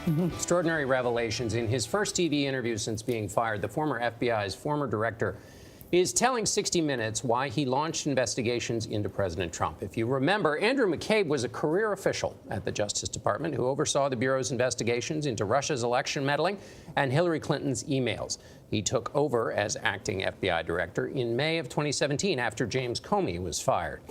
Extraordinary revelations in his first TV interview since being fired. The former FBI's former director is telling 60 Minutes why he launched investigations into President Trump. If you remember, Andrew McCabe was a career official at the Justice Department who oversaw the Bureau's investigations into Russia's election meddling and Hillary Clinton's emails. He took over as acting FBI director in May of 2017 after James Comey was fired.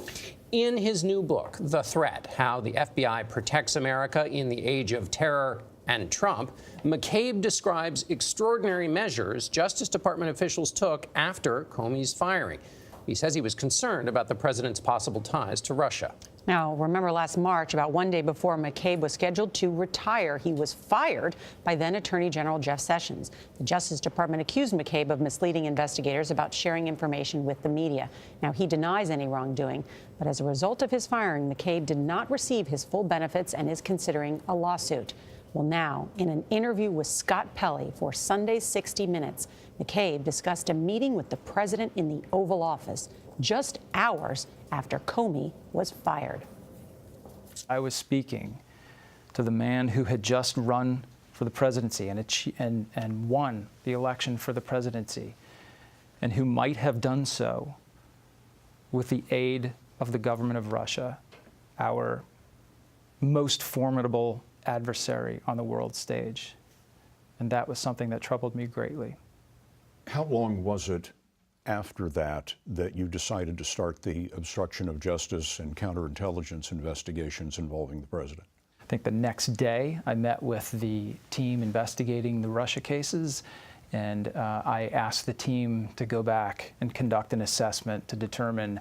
In his new book, The Threat: How the FBI Protects America in the Age of Terror and Trump, McCabe describes extraordinary measures Justice Department officials took after Comey's firing. He says he was concerned about the president's possible ties to Russia. Now, remember last March, about one day before McCabe was scheduled to retire, he was fired by then Attorney General Jeff Sessions. The Justice Department accused McCabe of misleading investigators about sharing information with the media. Now, he denies any wrongdoing, but as a result of his firing, McCabe did not receive his full benefits and is considering a lawsuit. Well, now, in an interview with Scott Pelley for Sunday's 60 Minutes, McCabe discussed a meeting with the president in the Oval Office just hours after Comey was fired. I was speaking to the man who had just run for the presidency and won the election for the presidency, and who might have done so with the aid of the government of Russia, our most formidable adversary on the world stage. And that was something that troubled me greatly. How long was it after that you decided to start the obstruction of justice and counterintelligence investigations involving the president? I think the next day I met with the team investigating the Russia cases, and I asked the team to go back and conduct an assessment to determine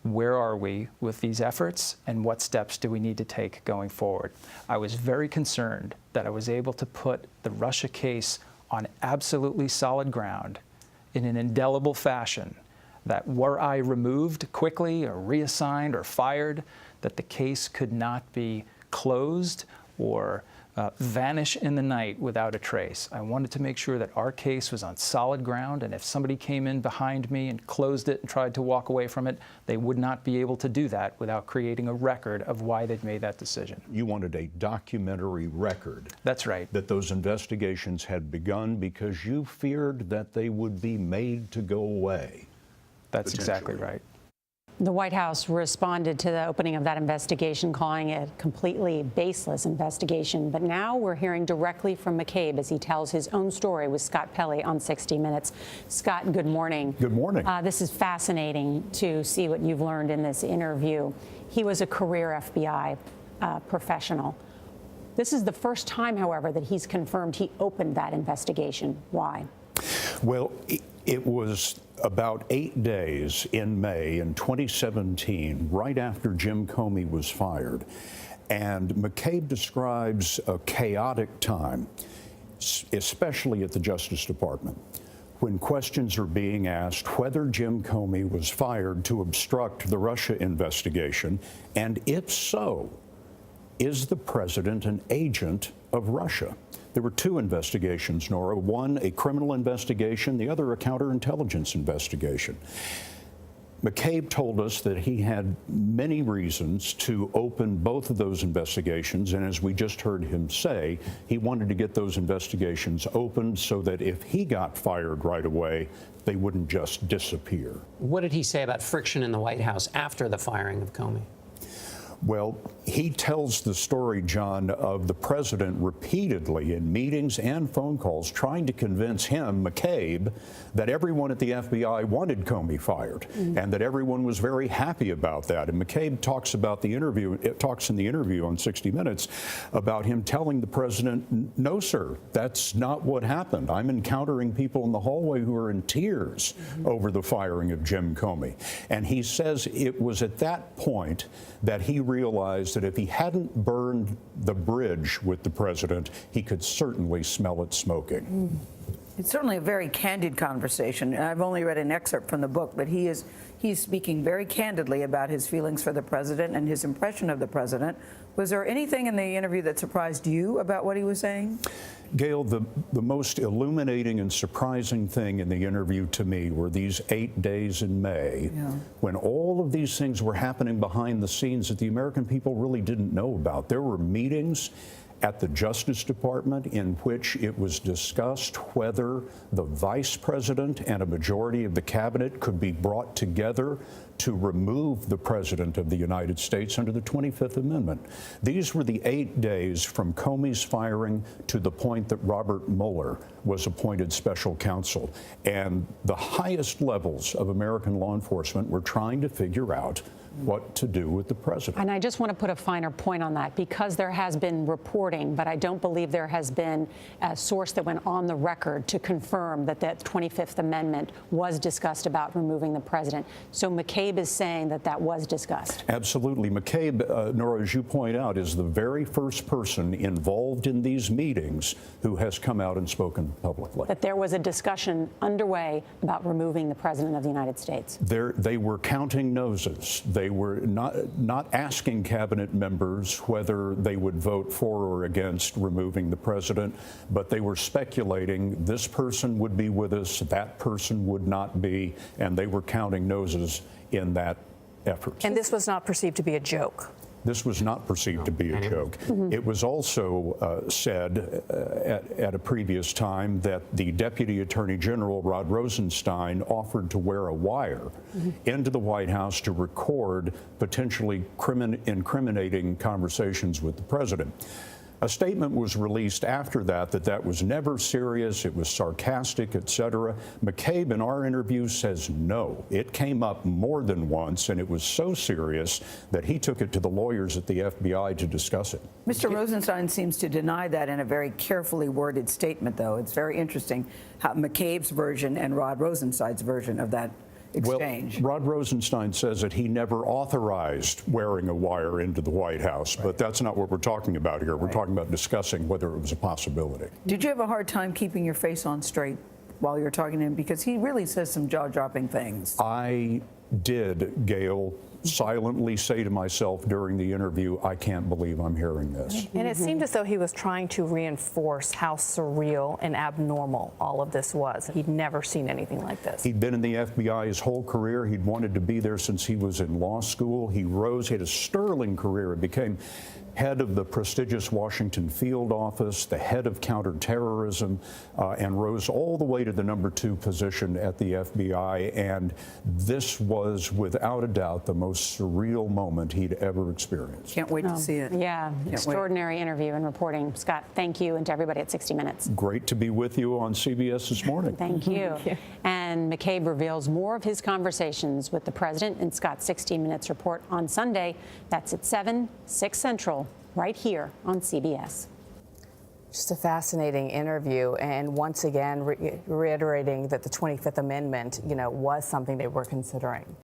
where are we with these efforts and what steps do we need to take going forward. I was very concerned that I was able to put the Russia case on absolutely solid ground in an indelible fashion, that were I removed quickly or reassigned or fired, that the case could not be closed or vanish in the night without a trace. I wanted to make sure that our case was on solid ground, and if somebody came in behind me and closed it and tried to walk away from it, they would not be able to do that without creating a record of why they'd made that decision. You wanted a documentary record. That's right. That those investigations had begun because you feared that they would be made to go away. That's exactly right. The White House responded to the opening of that investigation, calling it a completely baseless investigation. But now we're hearing directly from McCabe as he tells his own story with Scott Pelley on 60 Minutes. Scott, good morning. Good morning. This is fascinating to see what you've learned in this interview. He was a career FBI professional. This is the first time, however, that he's confirmed he opened that investigation. Why? Well, it was about 8 days in May in 2017, right after Jim Comey was fired. And McCabe describes a chaotic time, especially at the Justice Department, when questions are being asked whether Jim Comey was fired to obstruct the Russia investigation, and if so, is the president an agent of Russia? There were two investigations, Nora. One, a criminal investigation, the other, a counterintelligence investigation. McCabe told us that he had many reasons to open both of those investigations, and as we just heard him say, he wanted to get those investigations opened so that if he got fired right away, they wouldn't just disappear. What did he say about friction in the White House after the firing of Comey? Well, he tells the story, John, of the president repeatedly in meetings and phone calls trying to convince him, McCabe, that everyone at the FBI wanted Comey fired and that everyone was very happy about that. And McCabe talks about the interview, in the interview on 60 Minutes about him telling the president, no, sir, that's not what happened. I'm encountering people in the hallway who are in tears over the firing of Jim Comey. And he says it was at that point that he realized that if he hadn't burned the bridge with the president, he could certainly smell it smoking. It's certainly a very candid conversation. I've only read an excerpt from the book, but he's speaking very candidly about his feelings for the president and his impression of the president. Was there anything in the interview that surprised you about what he was saying? Gail, the most illuminating and surprising thing in the interview to me were these 8 days in May when all of these things were happening behind the scenes that the American people really didn't know about. There were meetings at the Justice Department in which it was discussed whether the vice president and a majority of the cabinet could be brought together to remove the President of the United States under the 25th Amendment. These were the 8 days from Comey's firing to the point that Robert Mueller was appointed special counsel. And the highest levels of American law enforcement were trying to figure out what to do with the president. And I just want to put a finer point on that, because there has been reporting, but I don't believe there has been a source that went on the record to confirm that the 25th Amendment was discussed about removing the president. So McCabe is saying that that was discussed. Absolutely. McCabe, Nora, as you point out, is the very first person involved in these meetings who has come out and spoken publicly. That there was a discussion underway about removing the president of the United States. They were counting noses. They were not asking cabinet members whether they would vote for or against removing the president, but they were speculating this person would be with us, that person would not be, and they were counting noses in that effort. And this was not perceived to be a joke. This was not perceived to be a joke. It was also said at a previous time that the Deputy Attorney General, Rod Rosenstein, offered to wear a wire into the White House to record potentially incriminating conversations with the president. A statement was released after that was never serious, it was sarcastic, etc. McCabe, in our interview, says no. It came up more than once, and it was so serious that he took it to the lawyers at the FBI to discuss it. Mr. Rosenstein seems to deny that in a very carefully worded statement, though. It's very interesting how McCabe's version and Rod Rosenstein's version of that exchange. Well, Rod Rosenstein says that he never authorized wearing a wire into the White House, but that's not what we're talking about here. We're talking about discussing whether it was a possibility. Did you have a hard time keeping your face on straight while you were talking to him? Because he really says some jaw-dropping things. I did, Gail, silently say to myself during the interview, I can't believe I'm hearing this. And it seemed as though he was trying to reinforce how surreal and abnormal all of this was. He'd never seen anything like this. He'd been in the FBI his whole career. He'd wanted to be there since he was in law school. He rose, he had a sterling career. He became head of the prestigious Washington field office, the head of counterterrorism, and rose all the way to the #2 position at the FBI. And this was, without a doubt, the most surreal moment he'd ever experienced. Can't wait to see it. Yeah, extraordinary interview and reporting. Scott, thank you, and to everybody at 60 Minutes. Great to be with you on CBS this morning. Thank you. And McCabe reveals more of his conversations with the president in Scott's 60 Minutes report on Sunday. That's at 7, 6 Central, right here on CBS. Just a fascinating interview, and once again reiterating that the 25th Amendment, was something they were considering.